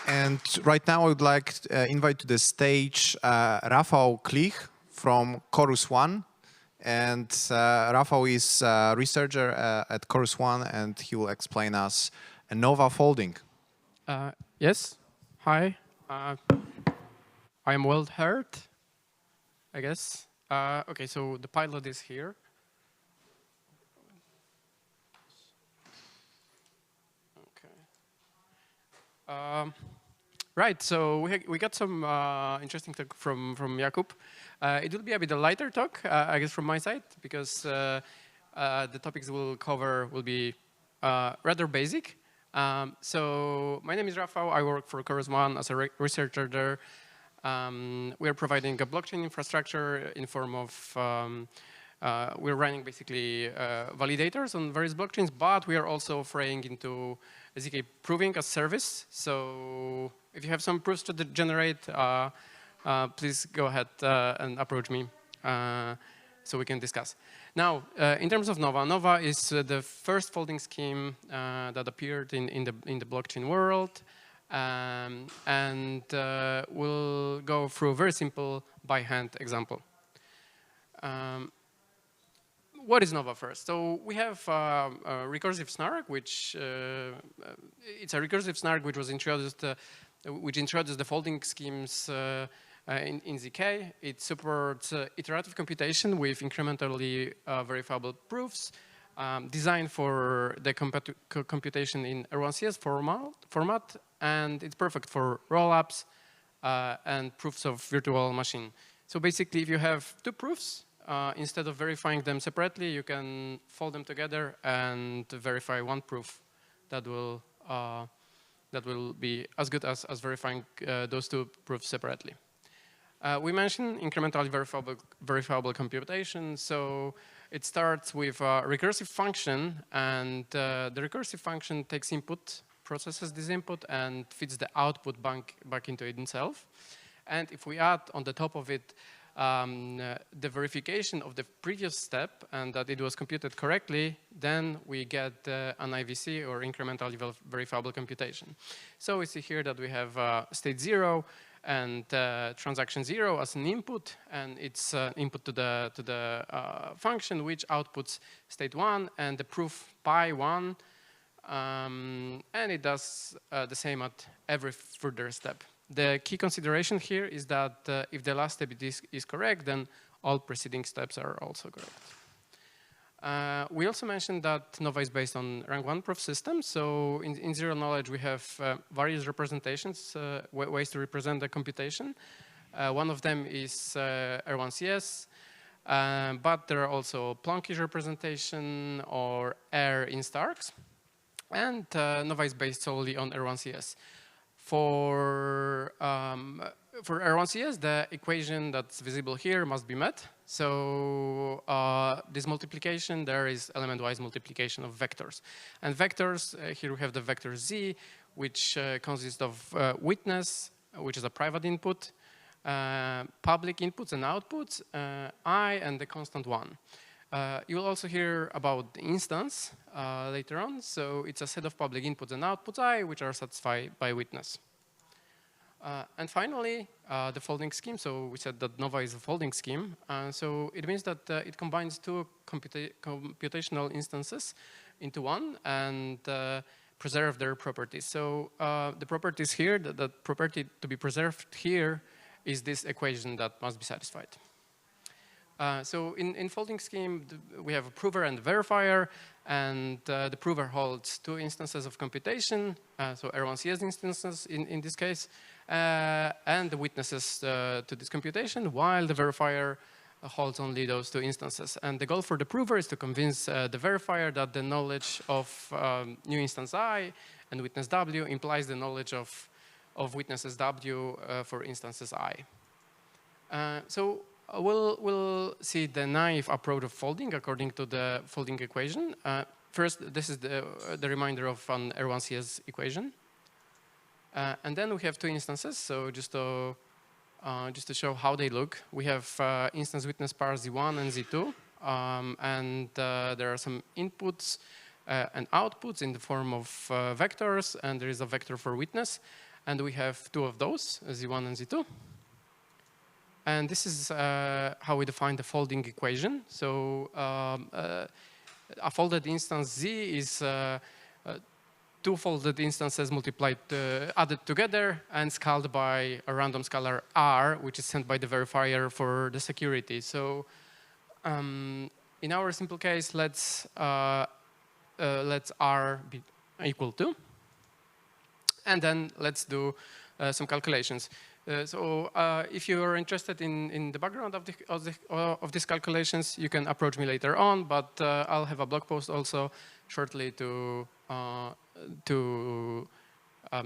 And right now I would like to invite to the stage Rafat Klich from Chorus One. And Rafat is a researcher at Chorus One, and he will explain us ANOVA folding. Yes. Hi. I'm well heard, I guess. OK, so the pilot is here. OK. Right, so we got some interesting talk from Jakub. It will be a bit a lighter talk, I guess, from my side, because the topics we'll cover will be rather basic. So my name is Rafat. I work for Chorus One as a researcher there. We are providing a blockchain infrastructure in form of we're running basically validators on various blockchains, but we are also offering into ZK proving a service. So if you have some proofs to generate, please go ahead and approach me so we can discuss. Now, in terms of Nova, Nova is the first folding scheme that appeared in the blockchain world. And we'll go through a very simple by-hand example. What is Nova first? So we have a recursive snark, which it's a recursive snark which was introduced, which introduced the folding schemes in ZK. It supports iterative computation with incrementally verifiable proofs, designed for the computation in R1CS format, and it's perfect for rollups and proofs of virtual machine. So basically, if you have two proofs, instead of verifying them separately, you can fold them together and verify one proof that will be as good as verifying those two proofs separately. We mentioned incrementally verifiable computation. So it starts with a recursive function, and the recursive function takes input, processes this input, and feeds the output back into it itself. And if we add on the top of it the verification of the previous step and that it was computed correctly, then we get an IVC, or incrementally verifiable computation. So we see here that we have state 0 and transaction 0 as an input, and it's input to the function which outputs state 1 and the proof pi1, and it does the same at every further step. The key consideration here is that if the last step is correct, then all preceding steps are also correct. We also mentioned that Nova is based on rank 1 proof system. So in zero knowledge, we have various representations, ways to represent the computation. One of them is R1CS, but there are also Plonkish representation or R in Starks. And Nova is based solely on R1CS. For R1CS, the equation that's visible here must be met. So this multiplication, there is element-wise multiplication of vectors. And vectors, here we have the vector Z, which consists of witness, which is a private input, public inputs and outputs, I, and the constant 1. You will also hear about the instance later on. So it's a set of public inputs and outputs I, which are satisfied by witness. And finally, the folding scheme. So we said that Nova is a folding scheme. So it means that it combines two computational instances into one and preserve their properties. So the properties here, the property to be preserved here is this equation that must be satisfied. So in folding scheme, we have a prover and a verifier, and the prover holds two instances of computation, so R1CS instances in this case, and the witnesses to this computation, while the verifier holds only those two instances. And the goal for the prover is to convince the verifier that the knowledge of new instance I and witness W implies the knowledge of witnesses W for instances I. So we'll see the naive approach of folding according to the folding equation. First, this is the reminder of an R1CS equation. And then we have two instances. So just to show how they look, we have instance witness pair Z1 and Z2. And there are some inputs and outputs in the form of vectors. And there is a vector for witness. And we have two of those, Z1 and Z2. And this is how we define the folding equation. So a folded instance Z is two folded instances multiplied, added together, and scaled by a random scalar R, which is sent by the verifier for the security. So in our simple case, let's R be equal to, and then let's do some calculations. So if you are interested in the background of these calculations, you can approach me later on, but I'll have a blog post also shortly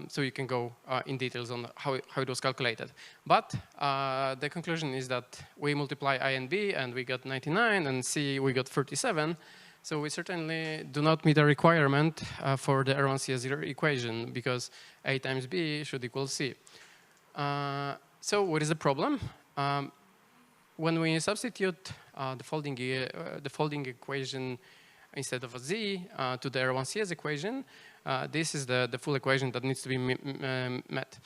so you can go in details on how it was calculated. But the conclusion is that we multiply I and B, and we got 99, and C, we got 37. So we certainly do not meet a requirement for the R1CS0 equation, because A times B should equal C. So what is the problem? When we substitute the folding equation instead of a Z to the R1CS equation, this is the full equation that needs to be met.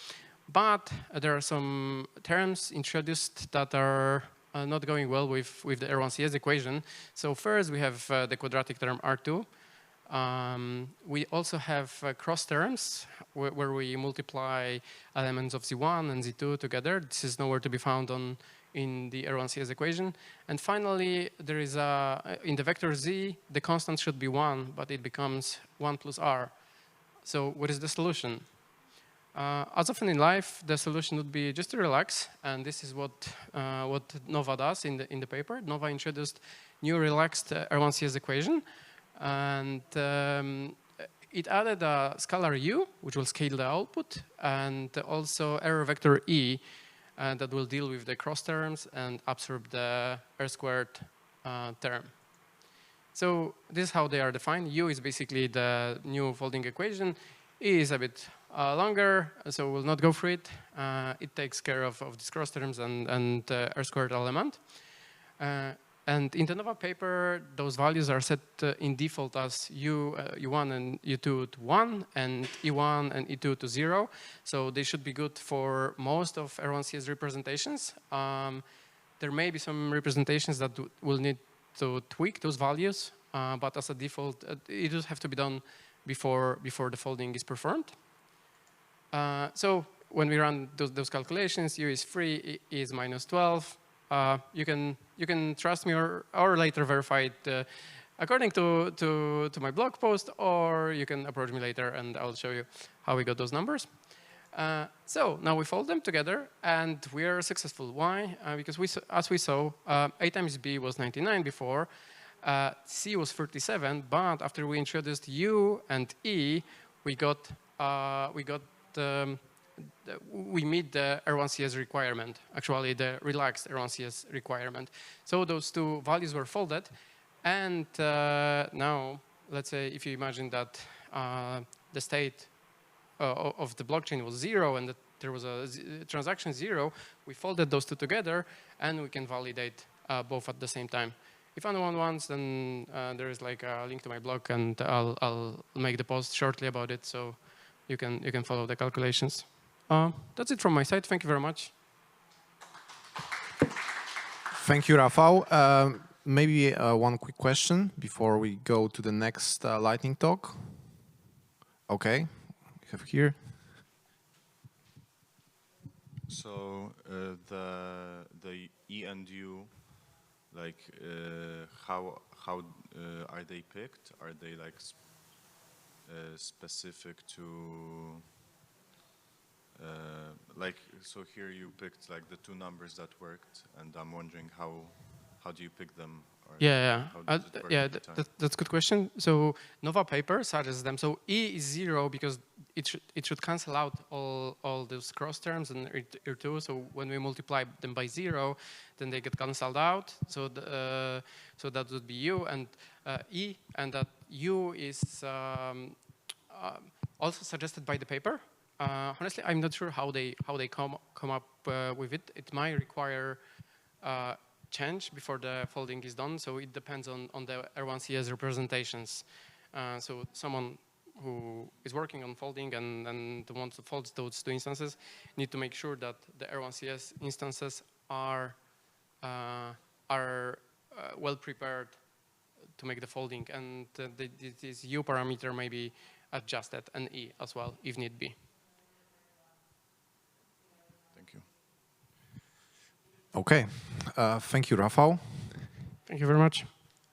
But there are some terms introduced that are not going well with the R1CS equation. So first we have the quadratic term R2. We also have cross terms where we multiply elements of Z1 and Z2 together. This is nowhere to be found in the R1CS equation. And finally, there is in the vector Z, the constant should be 1, but it becomes 1 plus R. So what is the solution? As often in life, the solution would be just to relax, and this is what Nova does in the paper. Nova introduced new relaxed R1CS equation, and it added a scalar U, which will scale the output, and also error vector E, that will deal with the cross terms and absorb the R squared term. So this is how they are defined. U is basically the new folding equation. E is a bit longer, so we'll not go through it. It takes care of these cross terms and R squared element. And in the Nova paper, those values are set in default as U1 and U2 to 1, and E1 and E2 to 0. So they should be good for most of R1CS representations. There may be some representations that will need to tweak those values, but as a default, it does have to be done before the folding is performed. So when we run those calculations, U is 3, E is minus 12. You can trust me or later verify it according to my blog post, or you can approach me later and I'll show you how we got those numbers. So now we fold them together and we are successful. Why? Because as we saw, A times B was 99 before, C was 37, but after we introduced U and E, we meet the R1CS requirement, actually the relaxed R1CS requirement. So those two values were folded, and now let's say if you imagine that the state of the blockchain was 0 and that there was a transaction 0, we folded those two together and we can validate both at the same time. If anyone wants, then there is like a link to my blog, and I'll make the post shortly about it, so you can follow the calculations. That's it from my side. Thank you very much. Thank you, Rafał. Maybe one quick question before we go to the next lightning talk. Okay, we have here. So the E and U, like how are they picked? Are they like specific to like, so here you picked like the two numbers that worked, and I'm wondering how do you pick them? Or yeah, that's a good question. So Nova paper suggests them. So E is 0 because it should cancel out all those cross terms and R2. So when we multiply them by 0, then they get cancelled out. So so that would be U and E, and that U is also suggested by the paper. Honestly, I'm not sure how they come up with it. It might require change before the folding is done, so it depends on the R1CS representations. So someone who is working on folding and wants to fold those two instances need to make sure that the R1CS instances are well prepared to make the folding, and this U parameter may be adjusted, and E as well, if need be. Thank you. Okay, thank you, Rafał. Thank you very much.